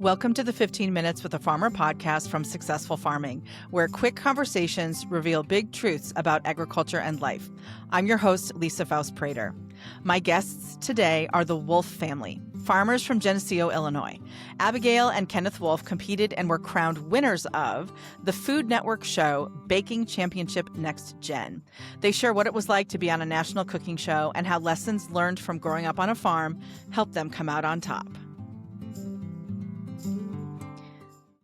Welcome to the 15 Minutes with a Farmer podcast from Successful Farming, where quick conversations reveal big truths about agriculture and life. I'm your host, Lisa Faust-Prater. My guests today are the Wolf family, farmers from Geneseo, Illinois. Abigail and Kenneth Wolf competed and were crowned winners of the Food Network show Baking Championship Next Gen. They share what it was like to be on a national cooking show and how lessons learned from growing up on a farm helped them come out on top.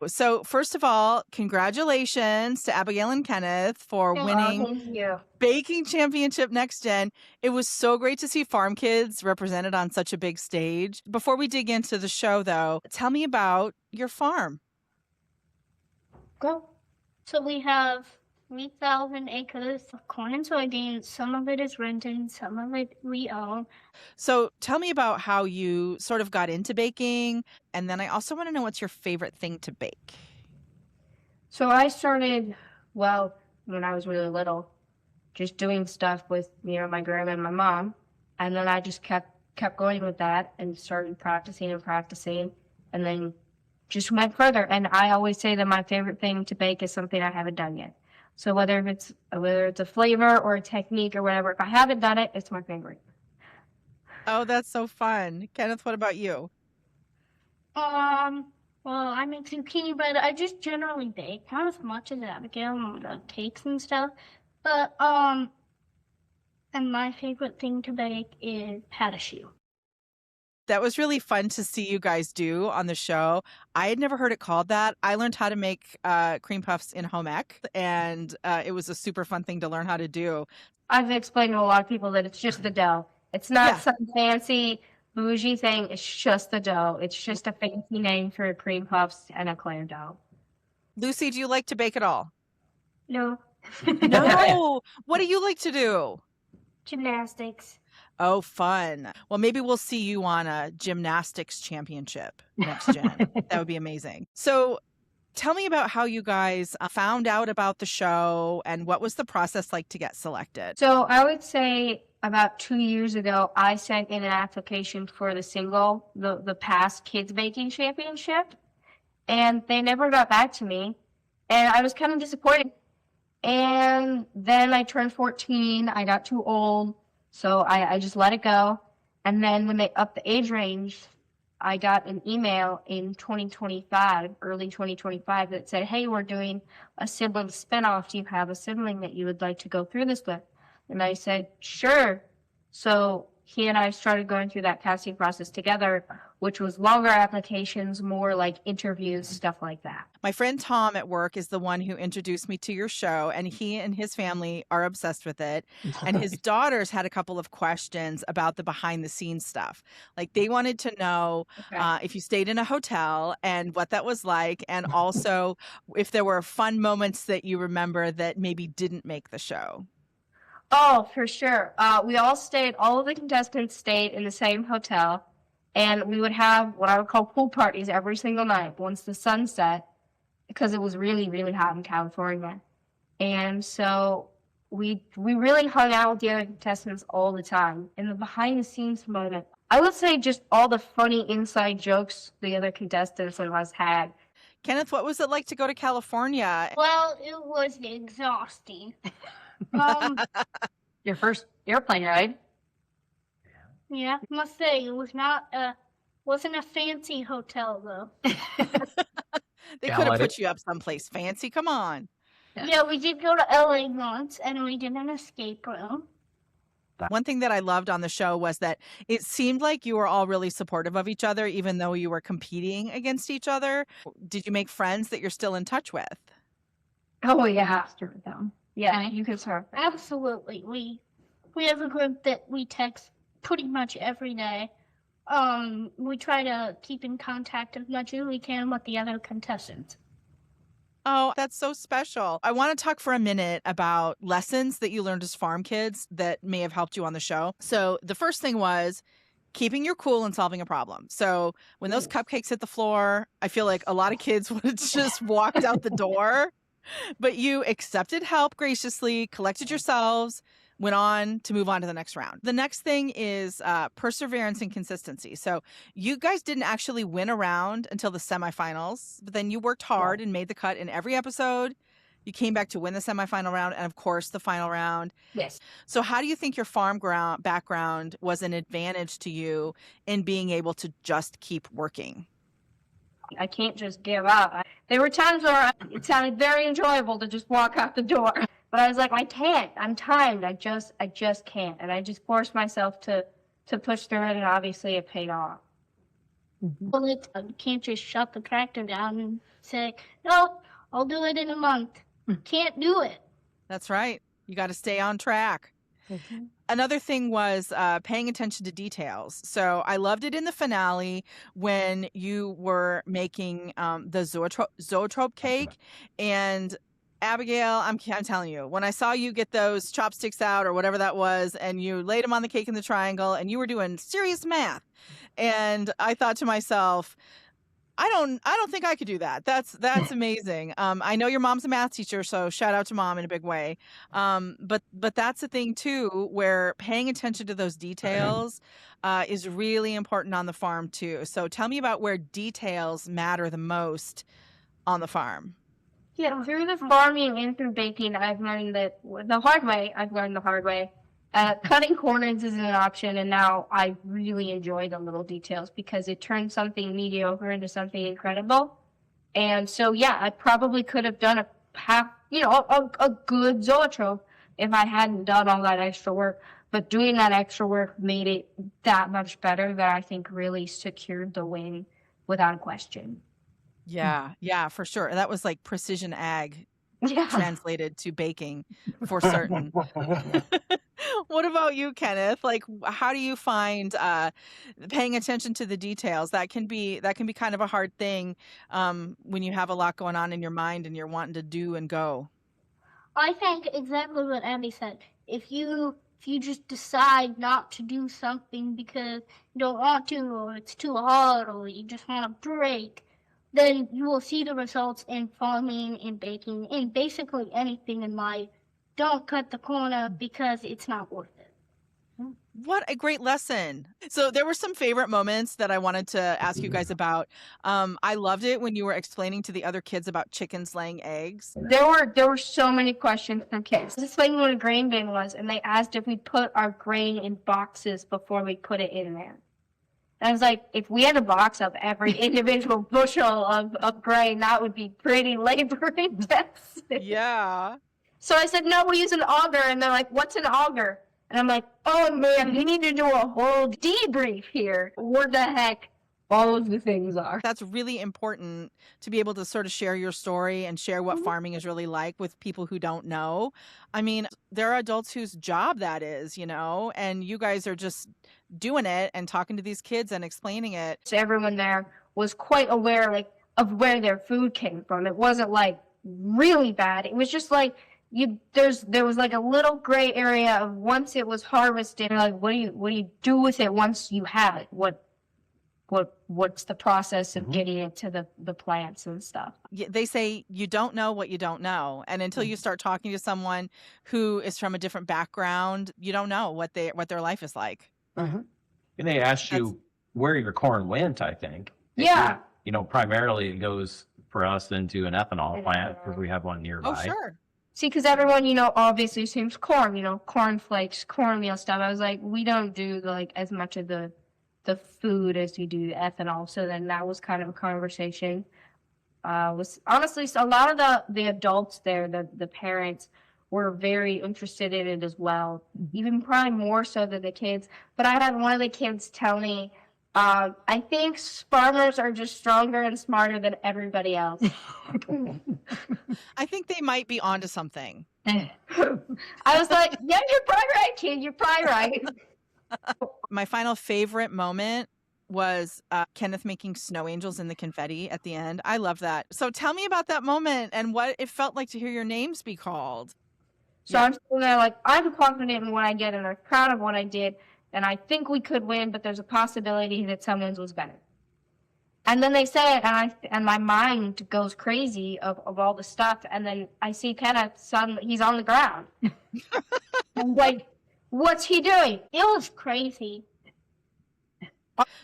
So first of all, congratulations to Abigail and Kenneth for winning Baking Championship Next Gen. It was so great to see farm kids represented on such a big stage. Before we dig into the show, though, tell me about your farm. Go. So we have 3,000 acres of corn and soybeans. Some of it is rented, some of it we own. So tell me about how you sort of got into baking. And then I also want to know what's your favorite thing to bake. So I started, when I was really little, just doing stuff with, my grandma and my mom. And then I just kept going with that and started practicing and then just went further. And I always say that my favorite thing to bake is something I haven't done yet. So whether it's a flavor or a technique or whatever, if I haven't done it, it's my favorite. Oh, that's so fun. Kenneth, what about you? Well, I make zucchini bread. I just generally bake, not as much as Abigail, cakes and stuff. But and my favorite thing to bake is pâtisserie. That was really fun to see you guys do on the show. I had never heard it called that. I learned how to make cream puffs in home ec, and it was a super fun thing to learn how to do. I've explained to a lot of people that it's just the dough. It's not some fancy bougie thing. It's just the dough. It's just a fancy name for cream puffs and a clear dough. Lucy, do you like to bake at all? No. No. What do you like to do? Gymnastics. Oh, fun. Well, maybe we'll see you on a gymnastics championship next gen. That would be amazing. So tell me about how you guys found out about the show and what was the process like to get selected? So I would say about 2 years ago, I sent in an application for the past Kids Baking Championship, and they never got back to me. And I was kind of disappointed. And then I turned 14. I got too old. So I just let it go. And then when they upped the age range, I got an email in 2025, early 2025, that said, hey, we're doing a sibling spinoff. Do you have a sibling that you would like to go through this with? And I said, sure. So he and I started going through that casting process together, which was longer applications, more like interviews, stuff like that. My friend Tom at work is the one who introduced me to your show, and he and his family are obsessed with it. And his daughters had a couple of questions about the behind the scenes stuff. Like they wanted to know if you stayed in a hotel and what that was like, and also if there were fun moments that you remember that maybe didn't make the show. Oh, for sure. All of the contestants stayed in the same hotel, and we would have what I would call pool parties every single night once the sun set, because it was really, really hot in California. And so we really hung out with the other contestants all the time. In the behind the scenes moment, I would say just all the funny inside jokes the other contestants of us had. Kenneth, what was it like to go to California? Well, it was exhausting. Your first airplane ride? Yeah, I must say it wasn't a fancy hotel though. They could have put you up someplace fancy. Come on. Yeah, we did go to LA once, and we did an escape room. One thing that I loved on the show was that it seemed like you were all really supportive of each other, even though you were competing against each other. Did you make friends that you're still in touch with? Oh yeah, with them. Yeah, you can serve. Absolutely. We have a group that we text pretty much every day. We try to keep in contact as much as we can with the other contestants. Oh, that's so special. I want to talk for a minute about lessons that you learned as farm kids that may have helped you on the show. So the first thing was keeping your cool and solving a problem. So when those cupcakes hit the floor, I feel like a lot of kids would have just walked out the door. But you accepted help graciously, collected yourselves, went on to move on to the next round. The next thing is perseverance and consistency. So you guys didn't actually win a round until the semifinals, but then you worked hard and made the cut in every episode. You came back to win the semifinal round and, of course, the final round. Yes. So how do you think your farm background was an advantage to you in being able to just keep working? I can't just give up. There were times where it sounded very enjoyable to just walk out the door. But I was like, I can't. I'm timed. I just can't. And I just forced myself to push through it, and obviously it paid off. Well, you can't just shut the tractor down and say, no, I'll do it in a month. Can't do it. That's right. You got to stay on track. Another thing was paying attention to details. So I loved it in the finale when you were making the zoetrope cake. And Abigail, I'm telling you, when I saw you get those chopsticks out or whatever that was, and you laid them on the cake in the triangle, and you were doing serious math, and I thought to myself, I don't think I could do that. That's amazing. I know your mom's a math teacher, so shout out to mom in a big way. But that's the thing too, where paying attention to those details is really important on the farm too. So tell me about where details matter the most on the farm. Yeah, through the farming and through baking, I've learned that the hard way. Cutting corners isn't an option, and now I really enjoy the little details because it turns something mediocre into something incredible. And so, yeah, I probably could have done a good zoetrope if I hadn't done all that extra work. But doing that extra work made it that much better that I think really secured the win without a question. Yeah, for sure. That was like precision ag Yeah. translated to baking for certain. What about you, Kenneth? Like, how do you find paying attention to the details? That can be kind of a hard thing when you have a lot going on in your mind and you're wanting to do and go. I think exactly what Abby said. If you just decide not to do something because you don't want to, or it's too hard, or you just want a break, then you will see the results in farming, in baking, in basically anything in life. Don't cut the corner because it's not worth it. What a great lesson. So there were some favorite moments that I wanted to ask you guys about. I loved it when you were explaining to the other kids about chickens laying eggs. There were so many questions from kids. Just explaining what a grain bin was, and they asked if we put our grain in boxes before we put it in there. And I was like, if we had a box of every individual bushel of grain, that would be pretty labor intensive. Yeah. So I said, no, we use an auger. And they're like, what's an auger? And I'm like, oh, man, we need to do a whole debrief here. What the heck all of the things are. That's really important to be able to sort of share your story and share what farming is really like with people who don't know. I mean, there are adults whose job that is, and you guys are just doing it and talking to these kids and explaining it. So everyone there was quite aware, of where their food came from. It wasn't really bad. It was just there was a little gray area of once it was harvested, what do you do with it once you have it? What's the process of getting it to the plants and stuff? They say you don't know what you don't know, and until you start talking to someone who is from a different background, you don't know what their life is like. And they asked you where your corn went, I think. Yeah. Primarily it goes for us into an ethanol plant because we have one nearby. Oh, sure. See, because everyone, obviously assumes corn, corn flakes, cornmeal stuff. I was like, we don't do as much of the food as we do ethanol. So then that was kind of a conversation. Was honestly, so a lot of the adults there, the parents, were very interested in it as well, even probably more so than the kids. But I had one of the kids tell me, I think farmers are just stronger and smarter than everybody else. I think they might be onto something. I was like, yeah, you're probably right, kid. You're probably right. My final favorite moment was Kenneth making snow angels in the confetti at the end. I love that. So tell me about that moment and what it felt like to hear your names be called. So I'm sitting there I'm confident in what I did and I'm proud of what I did. And I think we could win, but there's a possibility that someone's was better. And then they say it, and my mind goes crazy of all the stuff. And then I see Kenneth, suddenly he's on the ground. I'm like, what's he doing? It was crazy.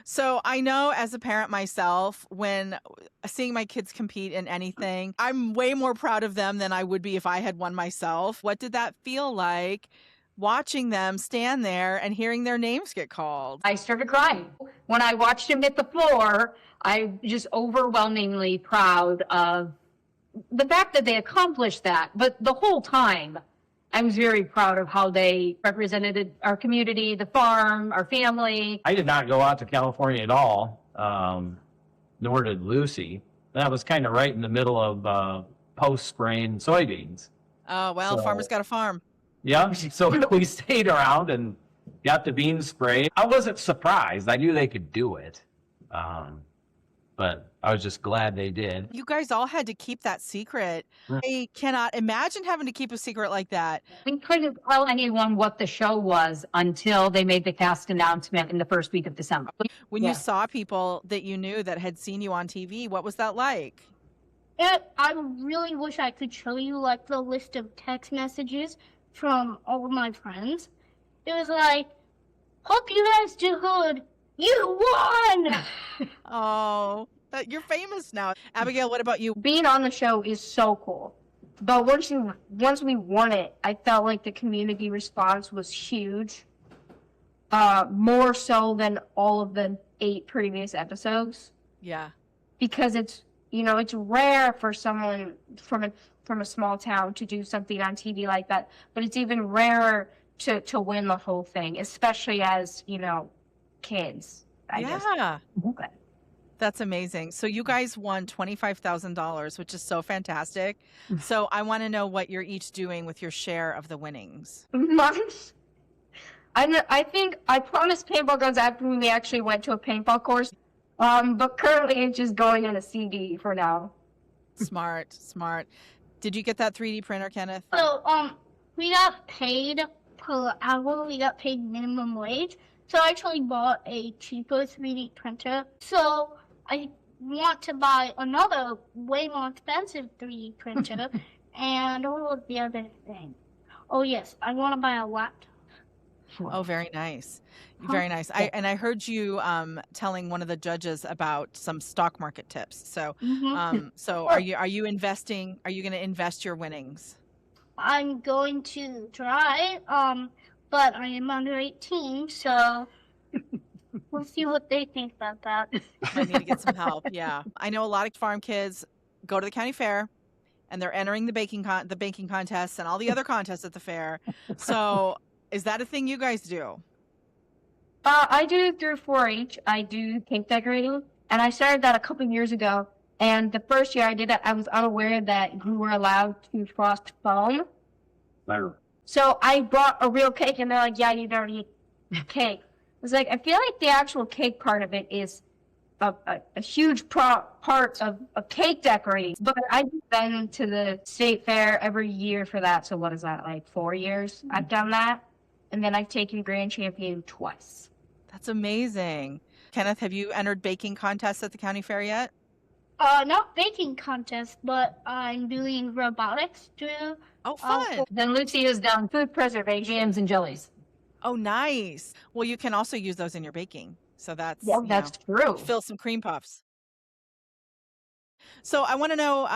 So I know as a parent myself, when seeing my kids compete in anything, I'm way more proud of them than I would be if I had won myself. What did that feel like watching them stand there and hearing their names get called? I started crying. When I watched him hit the floor, I'm just overwhelmingly proud of the fact that they accomplished that. But the whole time, I was very proud of how they represented our community, the farm, our family. I did not go out to California at all, nor did Lucy. That was kind of right in the middle of post-spraying soybeans. Oh, well, So- farmer's got a farm. Yeah, so we stayed around and got the beans sprayed. I wasn't surprised. I knew they could do it, but I was just glad they did. You guys all had to keep that secret. I cannot imagine having to keep a secret like that. We couldn't tell anyone what the show was until they made the cast announcement in the first week of December. When Yeah. you saw people that you knew that had seen you on TV, what was that like? I really wish I could show you like the list of text messages from all of my friends. It was like, hope you guys do good. You won! Oh, you're famous now. Abigail, what about you? Being on the show is so cool. But once we won it, I felt like the community response was huge. More so than all of the 8 previous episodes. Yeah. Because it's rare for someone from a small town to do something on TV like that. But it's even rarer to win the whole thing, especially as, kids. I guess. Yeah. Okay. That's amazing. So you guys won $25,000, which is so fantastic. So I want to know what you're each doing with your share of the winnings. I think I promised paintball guns after we actually went to a paintball course. But currently it's just going in a CD for now. Smart, smart. Did you get that 3D printer, Kenneth? So, we got paid per hour. We got paid minimum wage. So I actually bought a cheaper 3D printer. So I want to buy another way more expensive 3D printer. And what was the other thing? Oh yes, I want to buy a laptop. Oh, very nice. Very nice. I heard you telling one of the judges about some stock market tips. So so are you investing? Are you going to invest your winnings? I'm going to try, but I am under 18, so we'll see what they think about that. I need to get some help. Yeah, I know a lot of farm kids go to the county fair, and they're entering the baking contests and all the other contests at the fair. So is that a thing you guys do? I do through 4-H. I do cake decorating, and I started that a couple years ago. And the first year I did it, I was unaware that you were allowed to frost foam. So I bought a real cake, and they're like, "Yeah, you don't eat cake." I was like, I feel like the actual cake part of it is a huge part of cake decorating. But I've been to the state fair every year for that. So what is that, like 4 years? I've done that. And then I've taken grand champion twice. That's amazing. Kenneth, have you entered baking contests at the county fair yet? Not baking contest, but I'm doing robotics too. Oh, fun. Then Lucy has done food preservation, jams and jellies. Oh, nice. Well, you can also use those in your baking. So that's, Well, that's true. fill some cream puffs. So I want to know,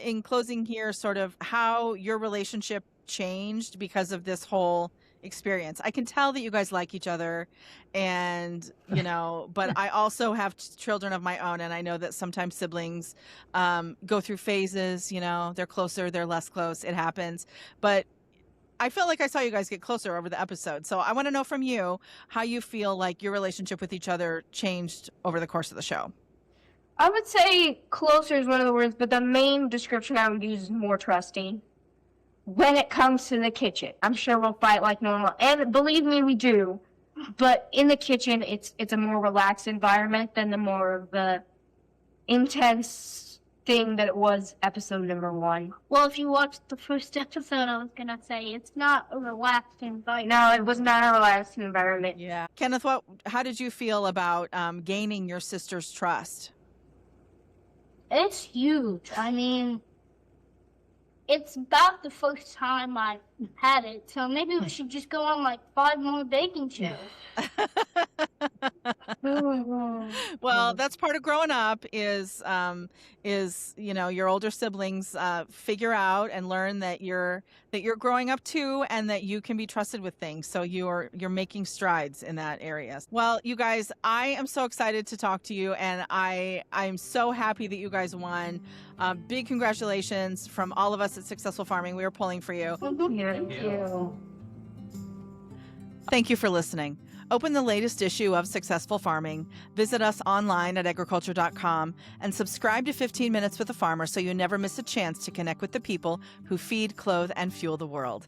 in closing here, sort of how your relationship changed because of this whole experience. I can tell that you guys like each other and, but I also have children of my own, and I know that sometimes siblings go through phases, they're closer, they're less close, it happens. But I felt like I saw you guys get closer over the episode. So I want to know from you how you feel like your relationship with each other changed over the course of the show. I would say closer is one of the words, but the main description I would use is more trusting. When it comes to the kitchen, I'm sure we'll fight like normal, and believe me, we do. But in the kitchen, it's a more relaxed environment than the more of the intense thing that it was episode number 1. Well, if you watched the first episode, I was gonna say it's not a relaxed environment. No, it was not a relaxed environment. Yeah. Kenneth, how did you feel about gaining your sister's trust? It's huge. I mean, it's about the first time I had it, so maybe we should just go on like 5 more baking shows. Well, that's part of growing up is your older siblings figure out and learn that you're growing up too, and that you can be trusted with things. So you're making strides in that area. Well, you guys, I am so excited to talk to you, and I'm so happy that you guys won. Big congratulations from all of us at Successful Farming. We were pulling for you. Thank you. Thank you for listening. Open the latest issue of Successful Farming, visit us online at agriculture.com, and subscribe to 15 Minutes with a Farmer so you never miss a chance to connect with the people who feed, clothe, and fuel the world.